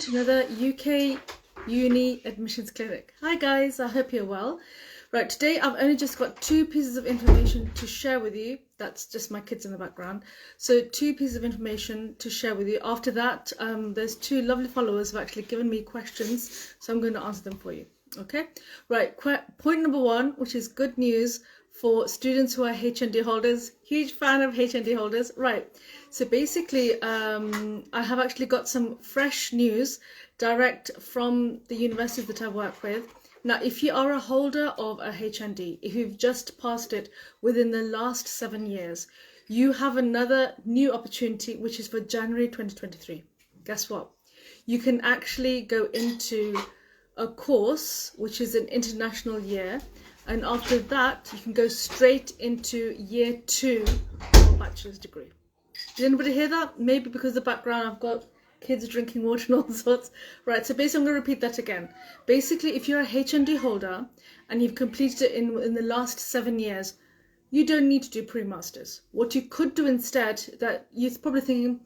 To another UK Uni Admissions Clinic. Hi guys, I hope you're well. Right, today I've only just got two pieces of information to share with you. That's just my kids in the background. So two pieces of information to share with you. After that, there's two lovely followers who've actually given me questions, so I'm going to answer them for you. Okay, right, point number one, which is good news for students who are HND holders. Huge fan of HND holders. Right, so basically I have actually got some fresh news direct from the universities that I work with. Now, if you are a holder of a HND, if you've just passed it within the last 7 years, you have another new opportunity, which is for January 2023. Guess what? You can actually go into a course, which is an international year, and after that, you can go straight into year 2 of a bachelor's degree. Did anybody hear that? Maybe because of the background, I've got kids drinking water and all sorts. Right, so basically I'm going to repeat that again. Basically, if you're a HND holder and you've completed it in the last 7 years, you don't need to do pre-masters. What you could do instead, that you're probably thinking,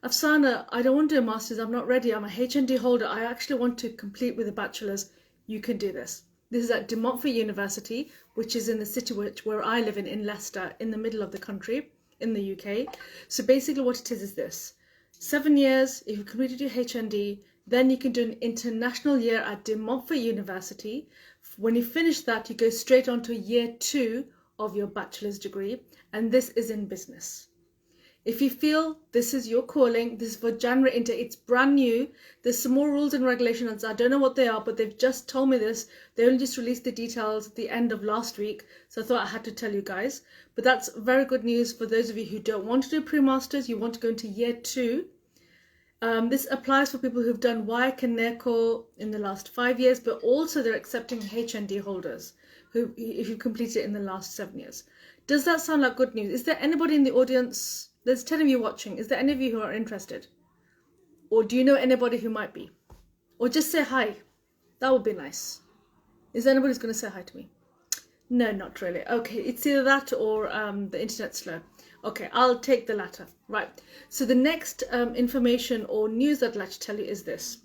Afsana, I don't want to do a master's, I'm not ready, I'm a HND holder, I actually want to complete with a bachelor's. You can do this. This is at Montfort University, which is in the city where I live in Leicester, in the middle of the country, in the UK. So basically what it is this. 7 years, if you've completed your HND, then you can do an international year at De Montfort University. When you finish that, you go straight on to year 2 of your bachelor's degree, and this is in business. If you feel this is your calling, this is for January intake, it's brand new. There's some more rules and regulations. I don't know what they are, but they've just told me this. They only just released the details at the end of last week, so I thought I had to tell you guys. But that's very good news for those of you who don't want to do pre-masters, you want to go into year 2. This applies for people who've done WIC and NECO in the last 5 years, but also they're accepting HND holders who, if you've completed it in the last 7 years. Does that sound like good news? Is there anybody in the audience? There's 10 of you watching. Is there any of you who are interested? Or do you know anybody who might be? Or just say hi. That would be nice. Is there anybody who's going to say hi to me? No, not really. Okay, it's either that or the internet's slow. Okay, I'll take the latter. Right. So the next information or news I'd like to tell you is this.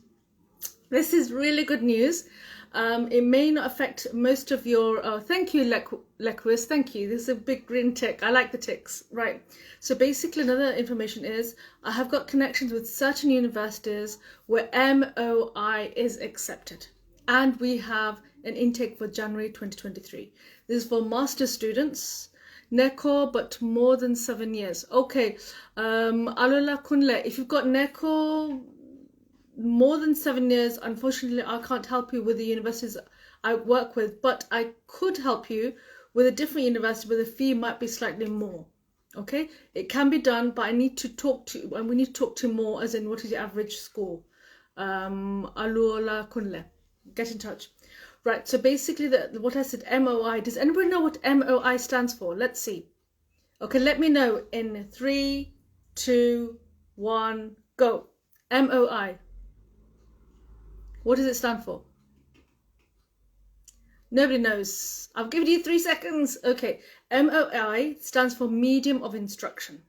This is really good news. It may not affect most of your... thank you, Lequis. Thank you. This is a big green tick. I like the ticks. Right. So basically another information is I have got connections with certain universities where MOI is accepted. And we have an intake for January 2023. This is for master's students. NECO, but more than 7 years. Okay. Alola Kunle, if you've got NECO... more than 7 years, unfortunately I can't help you with the universities I work with, but I could help you with a different university where the fee might be slightly more. Okay, it can be done, but we need to talk to more, as in what is your average score. Aluola Kunle, get in touch. Right, so basically what I said, MOI, does anybody know what MOI stands for? Let's see. Okay, let me know in 3, 2, 1, go. MOI. What does it stand for? Nobody knows. I've given you 3 seconds. Okay. MOI stands for Medium of Instruction.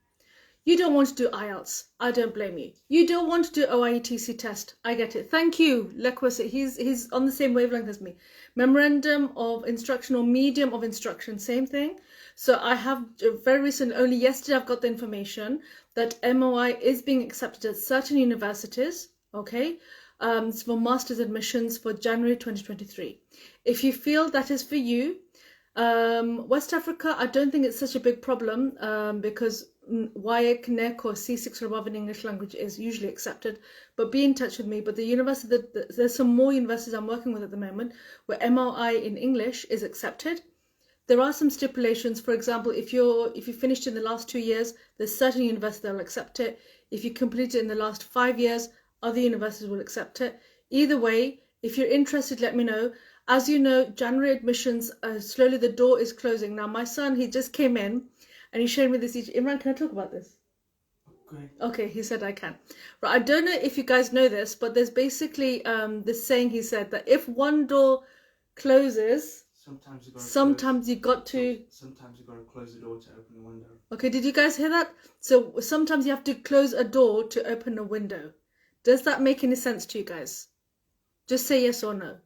You don't want to do IELTS. I don't blame you. You don't want to do OIETC test. I get it. Thank you, Lequis. He's on the same wavelength as me. Memorandum of Instruction or Medium of Instruction, same thing. So I have very recent, only yesterday I've got the information that MOI is being accepted at certain universities. Okay. It's for master's admissions for January 2023. If you feel that is for you, West Africa, I don't think it's such a big problem because WIC, NEC or C6 or above in English language is usually accepted, but be in touch with me. But the university, there's some more universities I'm working with at the moment where MOI in English is accepted. There are some stipulations. For example, if you finished in the last 2 years, there's certain universities that will accept it. If you completed it in the last 5 years, other universities will accept it. Either way, if you're interested, let me know. As you know, January admissions, slowly the door is closing. Now, my son, he just came in and he showed me this. Imran, can I talk about this? Okay, he said I can. Right, I don't know if you guys know this, but there's basically this saying he said that if one door closes, sometimes you got to close the door to open the window. Okay, did you guys hear that? So sometimes you have to close a door to open a window. Does that make any sense to you guys? Just say yes or no.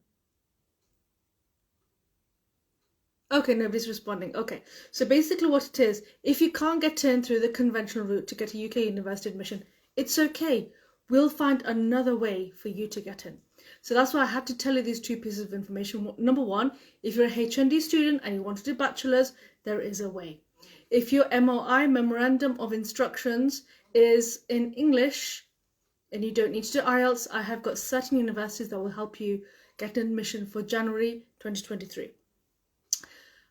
Okay, nobody's responding. Okay, so basically what it is, if you can't get in through the conventional route to get a UK university admission, it's okay. We'll find another way for you to get in. So that's why I had to tell you these two pieces of information. Number one, if you're a HND student and you want to do bachelors, there is a way. If your MOI, Memorandum of Instructions, is in English and you don't need to do IELTS, I have got certain universities that will help you get an admission for January 2023.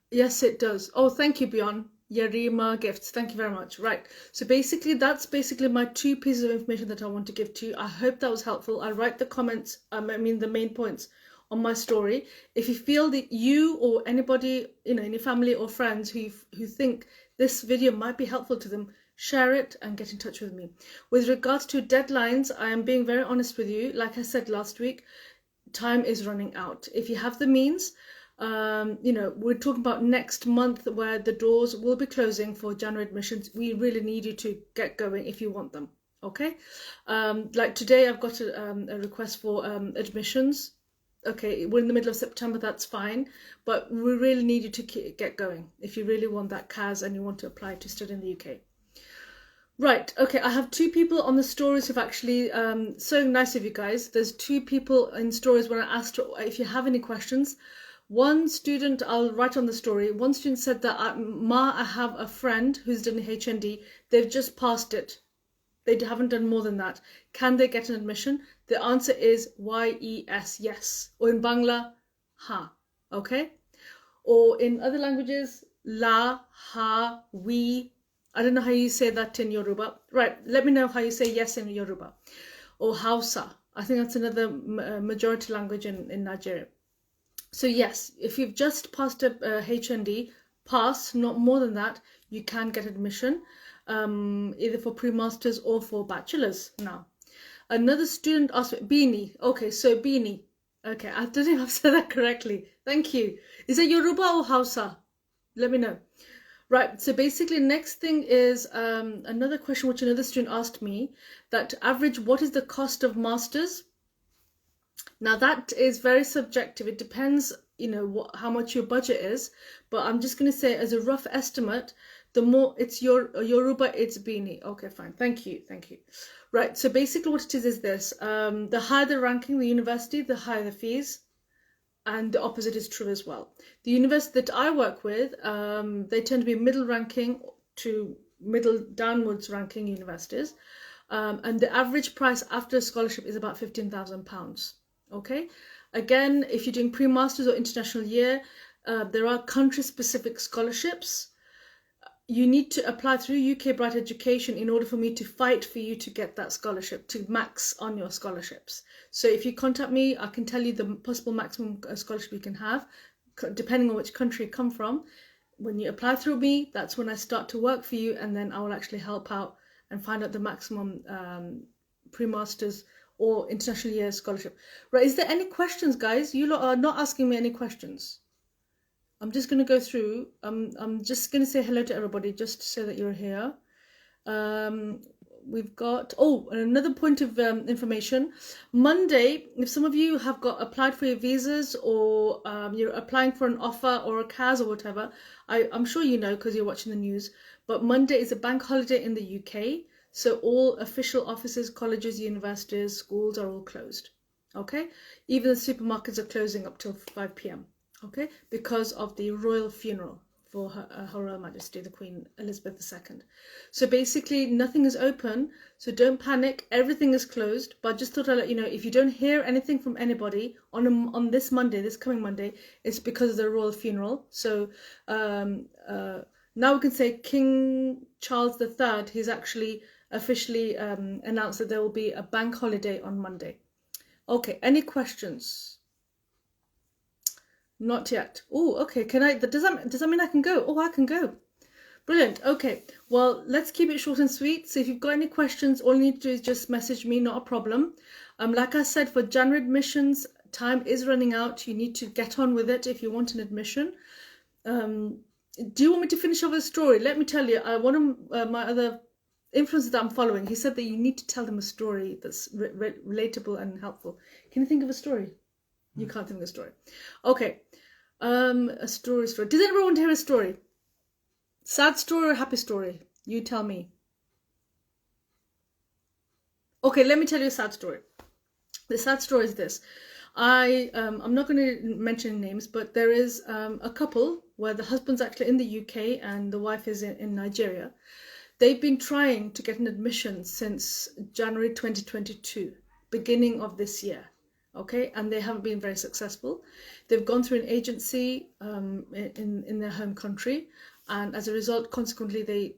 Yes, it does. Oh, thank you, Bjorn. Yarima Gifts. Thank you very much. Right. So basically, that's basically my two pieces of information that I want to give to you. I hope that was helpful. I write the comments, the main points on my story. If you feel that you or anybody, in your family or friends who think this video might be helpful to them, share it and get in touch with me. With regards to deadlines, I am being very honest with you. Like I said last week, time is running out. If you have the means, we're talking about next month where the doors will be closing for January admissions. We really need you to get going if you want them. Okay, like today I've got a request for admissions. Okay, we're in the middle of September, that's fine, but we really need you to get going if you really want that CAS and you want to apply to study in the UK. Right, okay, I have two people on the stories who've actually, so nice of you guys. There's two people in stories when I asked if you have any questions. One student, I'll write on the story, one student said that, I have a friend who's done HND, they've just passed it. They haven't done more than that. Can they get an admission? The answer is YES, yes. Or in Bangla, ha, okay? Or in other languages, la, ha, we. I don't know how you say that in Yoruba. Right, let me know how you say yes in Yoruba. Or Hausa. I think that's another majority language in Nigeria. So yes, if you've just passed a HND, pass, not more than that, you can get admission, either for pre-masters or for bachelors now. Another student asked me, Beanie. Okay, so Beanie. Okay, I don't know if I've said that correctly. Thank you. Is it Yoruba or Hausa? Let me know. Right, so basically next thing is another question which another student asked me, that average, what is the cost of masters? Now that is very subjective. It depends, how much your budget is. But I'm just going to say as a rough estimate, the more it's Yoruba, it's Beanie. Okay, fine. Thank you. Right. So basically, what it is this: the higher the ranking, the university, the higher the fees, and the opposite is true as well. The university that I work with, they tend to be middle ranking to middle downwards ranking universities, and the average price after a scholarship is about £15,000. Okay, again, if you're doing pre-masters or international year, there are country-specific scholarships. You need to apply through UK Bright Education in order for me to fight for you to get that scholarship, to max on your scholarships. So if you contact me, I can tell you the possible maximum scholarship you can have, depending on which country you come from. When you apply through me, that's when I start to work for you, and then I will actually help out and find out the maximum pre-masters or international year scholarship. Right, is there any questions, guys? You lot are not asking me any questions. I'm just going to go through. I'm just going to say hello to everybody just so that you're here. We've got, another point of information. Monday, if some of you have applied for your visas, or you're applying for an offer or a CAS or whatever, I'm sure you know because you're watching the news, but Monday is a bank holiday in the UK. So all official offices, colleges, universities, schools are all closed. Okay? Even the supermarkets are closing up till 5 p.m. Okay? Because of the royal funeral for Her Royal Majesty, the Queen Elizabeth II. So basically nothing is open, so don't panic, everything is closed. But I just thought I'd let you know, if you don't hear anything from anybody on this Monday, this coming Monday, it's because of the royal funeral. So now we can say King Charles III, he's actually officially announced that there will be a bank holiday on Monday. Okay, any questions? Not yet. Oh, okay. Does that mean I can go? Oh, I can go. Brilliant. Okay. Well, let's keep it short and sweet. So if you've got any questions, all you need to do is just message me, not a problem. Like I said, for January admissions, time is running out. You need to get on with it if you want an admission. Do you want me to finish off with a story? Let me tell you, one of my other influencers that I'm following, he said that you need to tell them a story that's relatable and helpful. Can you think of a story? You can't think of a story. Okay. A story. Does anyone want to hear a story? Sad story or happy story? You tell me. Okay, let me tell you a sad story. The sad story is this. I'm not going to mention names, but there is a couple where the husband's actually in the UK and the wife is in Nigeria. They've been trying to get an admission since January 2022, beginning of this year. Okay, and they haven't been very successful. They've gone through an agency in their home country, and as a result, consequently, they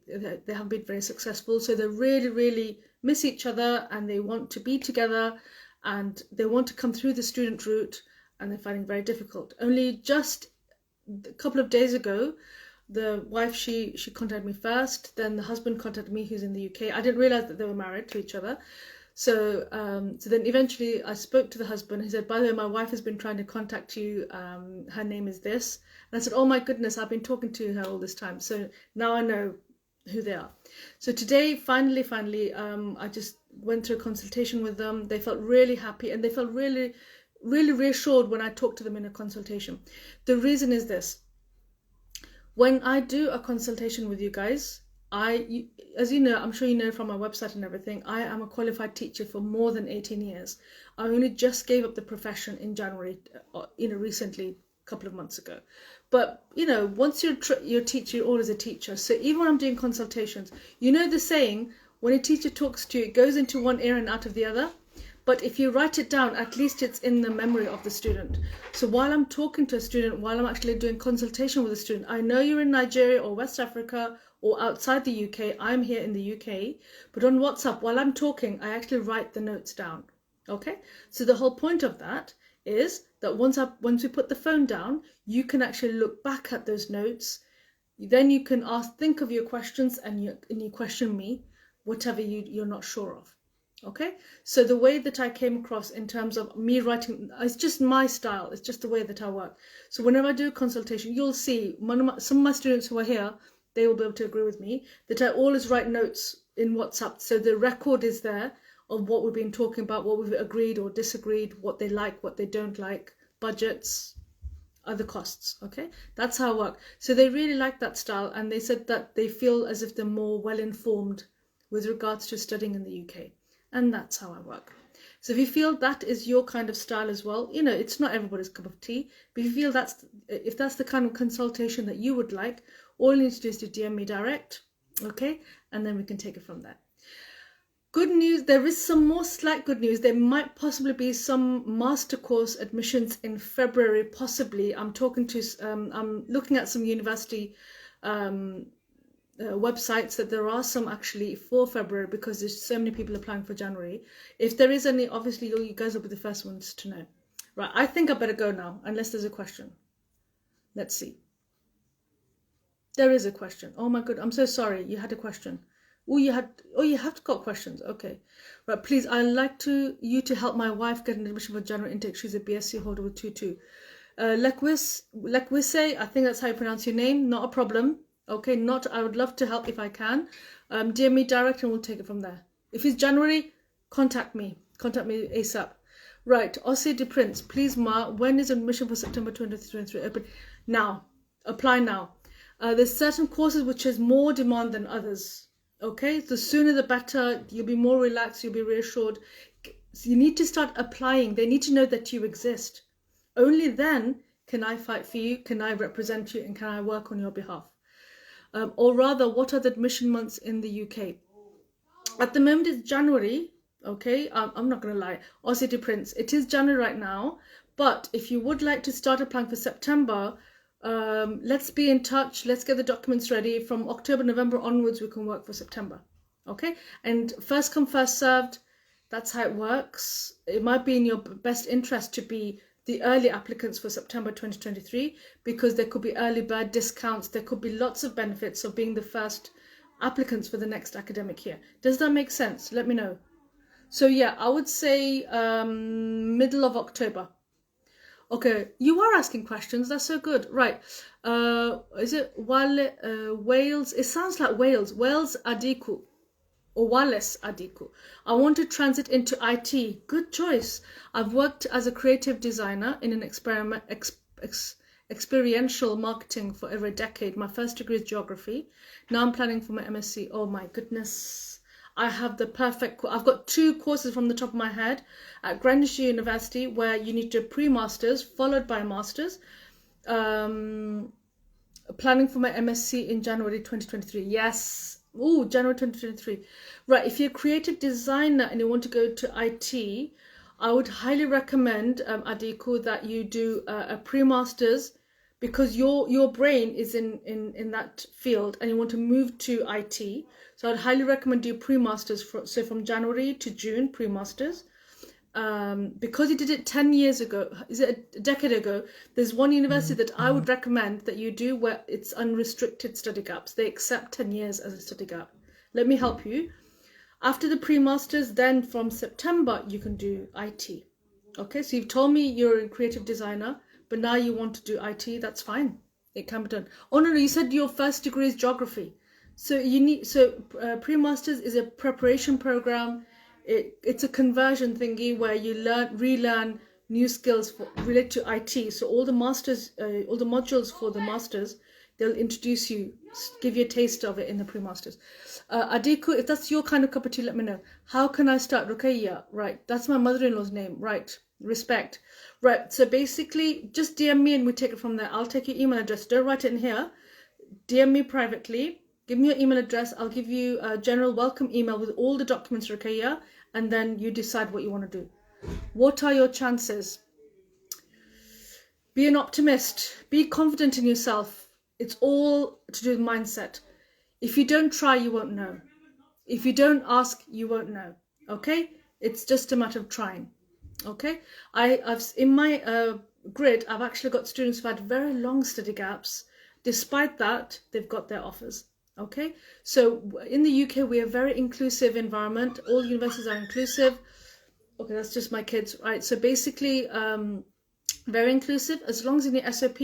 haven't been very successful. So they really, really miss each other, and they want to be together, and they want to come through the student route, and they're finding it very difficult. Only just a couple of days ago, the wife, she contacted me first, then the husband contacted me, who's in the UK. I didn't realize that they were married to each other. So then eventually I spoke to the husband. He said, by the way, my wife has been trying to contact you. Her name is this. And I said, oh my goodness, I've been talking to her all this time. So now I know who they are. So today, finally, I just went through a consultation with them. They felt really happy, and they felt really, really reassured when I talked to them in a consultation. The reason is this. When I do a consultation with you guys, as you know, I'm sure you know from my website and everything, I am a qualified teacher for more than 18 years. I only just gave up the profession in January, recently, a couple of months ago. But, once you're a teacher, you're always a teacher. So even when I'm doing consultations, you know the saying, when a teacher talks to you, it goes into one ear and out of the other. But if you write it down, at least it's in the memory of the student. So while I'm talking to a student, while I'm actually doing consultation with a student, I know you're in Nigeria or West Africa or outside the UK. I'm here in the UK. But on WhatsApp, while I'm talking, I actually write the notes down. Okay? So the whole point of that is that once we put the phone down, you can actually look back at those notes. Then you can think of your questions and you question me, whatever you're not sure of. Okay, so the way that I came across in terms of me writing, it's just my style. It's just the way that I work. So whenever I do a consultation, you'll see some of my students who are here, they will be able to agree with me that I always write notes in WhatsApp. So the record is there of what we've been talking about, what we've agreed or disagreed, what they like, what they don't like, budgets, other costs. Okay, that's how I work. So they really like that style, and they said that they feel as if they're more well informed with regards to studying in the UK. And that's how I work. So if you feel that is your kind of style as well, it's not everybody's cup of tea, but if you feel if that's the kind of consultation that you would like, all you need to do is to DM me direct, okay? And then we can take it from there. Good news, there is some more slight good news. There might possibly be some master course admissions in February, possibly. I'm looking at some university websites that there are some actually for February, because there's so many people applying for January. If there is any, obviously you guys will be the first ones to know. Right, I think I better go now, unless there's a question. Let's see. There is a question. Oh my god, I'm so sorry. You had a question. You have got questions. Okay. Right, please, I'd like you to help my wife get an admission for January intake. She's a BSc holder with 2-2. Lekwise, I think that's how you pronounce your name. Not a problem. Okay, I would love to help if I can. DM me direct and we'll take it from there. If it's January, contact me. Contact me ASAP. Right, Ossie de Prince, please Ma, when is admission for September 2023 open? Now, apply now. There's certain courses which has more demand than others. Okay, the sooner the better. You'll be more relaxed, you'll be reassured. So you need to start applying. They need to know that you exist. Only then can I fight for you, can I represent you, and can I work on your behalf. Or rather, what are the admission months in the UK? At the moment, it's January. Okay, I'm not going to lie. Aussie to Prince, it is January right now. But if you would like to start applying for September, let's be in touch. Let's get the documents ready. From October, November onwards, we can work for September. Okay, and first come, first served. That's how it works. It might be in your best interest to be the early applicants for September 2023, because there could be early bird discounts. There could be lots of benefits of being the first applicants for the next academic year. Does that make sense? Let me know. So yeah, I would say middle of October. Okay, you are asking questions. That's so good. Right. Is it Wales? It sounds like Wales. Wales Adiku. wireless Adiku. I want to transit into IT. Good choice. I've worked as a creative designer in an experiential marketing for over a decade. My first degree is geography. Now I'm planning for my MSc. Oh my goodness. I have the perfect, I've got 2 courses from the top of my head at Greenwich University where you need to pre-masters followed by a masters. Planning for my MSc in January 2023. Yes. Oh, January 2023. Right. If you're a creative designer and you want to go to IT, I would highly recommend, Adiku, that you do a pre-masters because your brain is in that field and you want to move to IT. So I'd highly recommend you pre-masters. So from January to June, pre-masters. Because you did it 10 years ago, is it a decade ago, there's one university that I would recommend that you do where it's unrestricted study gaps. They accept 10 years as a study gap. Let me help you. After the pre-masters, then from September, you can do IT. Okay, so you've told me you're a creative designer, but now you want to do IT, that's fine. It can be done. Oh, no, you said your first degree is geography. So pre-masters is a preparation program. It's a conversion thingy where you relearn new skills related to IT. So all the masters, all the modules for the masters, they'll introduce you, give you a taste of it in the pre-masters. Adiku, if that's your kind of cup of tea, let me know. How can I start? Ruqayya, right? That's my mother-in-law's name, right? Respect. Right, so basically, just DM me and we take it from there. I'll take your email address. Don't write it in here. DM me privately. Give me your email address. I'll give you a general welcome email with all the documents, Ruqayya, and then you decide what you want to do. What are your chances? Be an optimist. Be confident in yourself. It's all to do with mindset. If you don't try, you won't know. If you don't ask, you won't know. Okay? It's just a matter of trying. Okay? I've in my grid, I've actually got students who've had very long study gaps. Despite that, they've got their offers. Okay? So in the UK, we are a very inclusive environment. All universities are inclusive. Okay, that's just my kids, right? So basically, very inclusive. As long as in the SOP,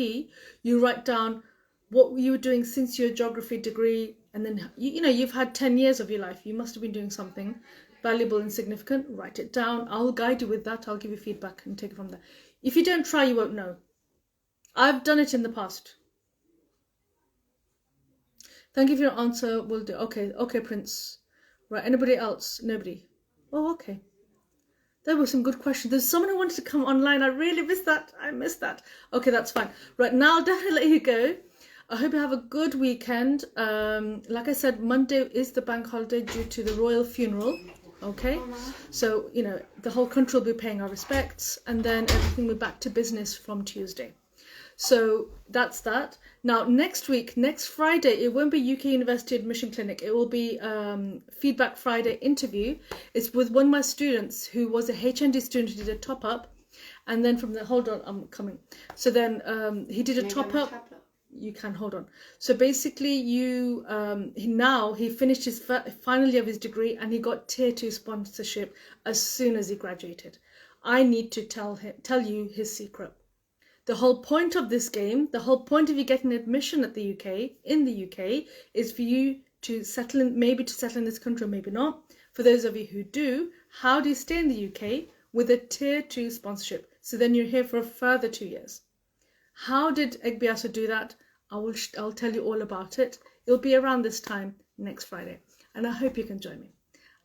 you write down what you were doing since your geography degree, and then you've had 10 years of your life. You must have been doing something valuable and significant. Write it down. I'll guide you with that. I'll give you feedback and take it from there. If you don't try, you won't know. I've done it in the past. Thank you for your answer. Will do. Okay, Prince. Right, anybody else? Nobody. Oh, okay. There were some good questions. There's someone who wanted to come online. I really missed that. I missed that. Okay, that's fine. Right, now I'll definitely let you go. I hope you have a good weekend. Like I said, Monday is the bank holiday due to the royal funeral. Okay, so the whole country will be paying our respects, and then everything will be back to business from Tuesday. So that's that. Now next week, next Friday, it won't be UK University Admission Clinic. It will be Feedback Friday interview. It's with one of my students who was a HND student who did a top up, and then from the hold on, I'm coming. So then he did a top up. You can hold on. So basically, he finished his final year of his degree and he got tier 2 sponsorship as soon as he graduated. I need to tell you his secret. The whole point of this game, the whole point of you getting admission in the UK, is for you to settle in, maybe to settle in this country, or maybe not. For those of you who do, how do you stay in the UK with a tier 2 sponsorship? So then you're here for a further 2 years. How did Egbiaso do that? I'll tell you all about it. It'll be around this time next Friday. And I hope you can join me.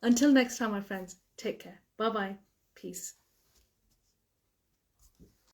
Until next time, my friends, take care. Bye-bye. Peace.